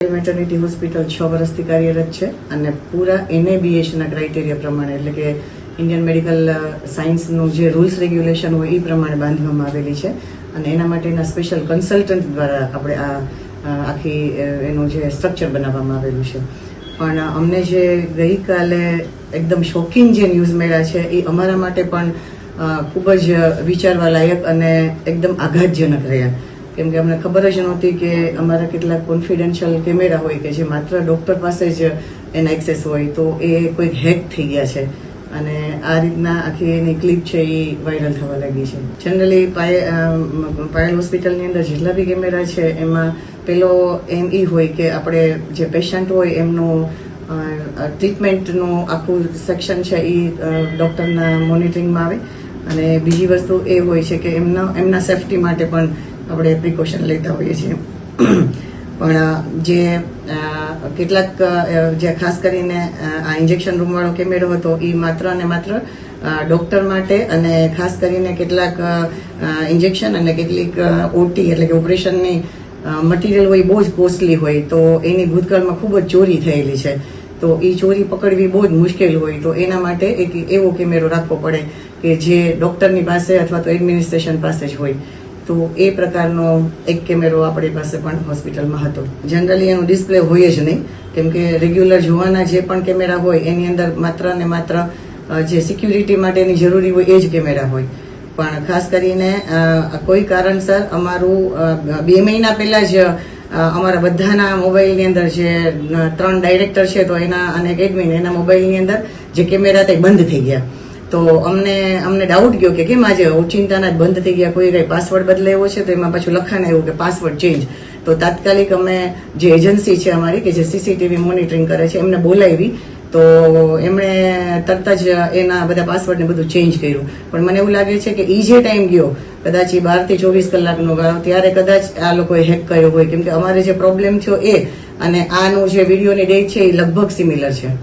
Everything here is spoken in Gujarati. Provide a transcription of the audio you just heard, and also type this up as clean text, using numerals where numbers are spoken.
મેટર્નિટી હોસ્પિટલ 6 વર્ષથી કાર્યરત છે અને પૂરા NABHના ક્રાઇટેરિયા પ્રમાણે એટલે કે ઇન્ડિયન મેડિકલ સાયન્સનું જે રૂલ્સ રેગ્યુલેશન હોય એ પ્રમાણે બાંધવામાં આવેલી છે અને એના માટેના સ્પેશિયલ કન્સલ્ટન્ટ દ્વારા આપણે આ આખી એનું જે સ્ટ્રક્ચર બનાવવામાં આવેલું છે. પણ અમને જે ગઈકાલે એકદમ શોકિંગ જે ન્યૂઝ મળ્યા છે એ અમારા માટે પણ ખૂબ જ વિચારવા લાયક અને એકદમ આઘાતજનક રહ્યા. કેમ કે અમને ખબર જ નહોતી કે અમારા કેટલાક કોન્ફિડેન્શિયલ કેમેરા હોય કે જે માત્ર ડોક્ટર પાસે જ એના એક્સેસ હોય તો એ કોઈક હેક થઈ ગયા છે અને આ રીતના આખી એની ક્લિપ છે એ વાયરલ થવા લાગી છે. જનરલી પાયલ હોસ્પિટલની અંદર જેટલા બી કેમેરા છે એમાં પેલો એમ એ હોય કે આપણે જે પેશન્ટ હોય એમનું ટ્રીટમેન્ટનું આખું સેક્શન છે એ ડૉક્ટરના મોનિટરિંગમાં આવે અને બીજી વસ્તુ એ હોય છે કે એમના સેફટી માટે પણ આપણે પ્રિકોશન લેતા હોઈએ છીએ. પણ જે કેટલાક જે ખાસ કરીને આ ઇન્જેક્શન રૂમવાળો કેમેરો હતો એ માત્ર અને માત્ર ડોક્ટર માટે અને ખાસ કરીને કેટલાક ઇન્જેક્શન અને કેટલીક ઓટી એટલે કે ઓપરેશનની મટીરિયલ હોય બહુ જ કોસ્ટલી હોય તો એની ભૂતકાળમાં ખૂબ જ ચોરી થયેલી છે તો એ ચોરી પકડવી બહુ જ મુશ્કેલ હોય તો એના માટે એક એવો કેમેરો રાખવો પડે કે જે ડોક્ટરની પાસે અથવા તો એડમિનિસ્ટ્રેશન પાસે જ હોય. તો એ પ્રકારનો એક કેમેરો આપણી પાસે પણ હોસ્પિટલમાં હતો. જનરલી એનું ડિસ્પ્લે હોય જ નહીં કેમ કે રેગ્યુલર જોવાના જે પણ કેમેરા હોય એની અંદર માત્ર ને માત્ર જે સિક્યુરિટી માટેની જરૂરી હોય એ જ કેમેરા હોય. પણ ખાસ કરીને કોઈ કારણસર અમારું 2 મહિના પહેલા જ અમારા બધાના મોબાઈલની અંદર જે 3 ડાયરેક્ટર છે તો એના અને એક એડમિન એના મોબાઈલની અંદર જે કેમેરા તે બંધ થઈ ગયા. તો અમને ડાઉટ ગયો કે કેમ આજે ઓચિંતાના જ બંધ થઈ ગયા, કોઈ કઈ પાસવર્ડ બદલાયો છે તો એમાં પાછું લખાણ આવ્યું કે પાસવર્ડ ચેન્જ. તો તાત્કાલિક અમે જે એજન્સી છે અમારી કે જે CCTV મોનિટરિંગ કરે છે એમને બોલાવી તો એમણે તરત જ એના બધા પાસવર્ડ ને બધું ચેન્જ કર્યું. પણ મને એવું લાગે છે કે એ જે ટાઈમ ગયો કદાચ એ 12 થી 24 કલાકનો ગાળો ત્યારે કદાચ આ લોકોએ હેક કર્યો હોય કેમ કે અમારે જે પ્રોબ્લેમ થયો એ અને આનું જે વિડીયોની ડેટ છે એ લગભગ સિમિલર છે.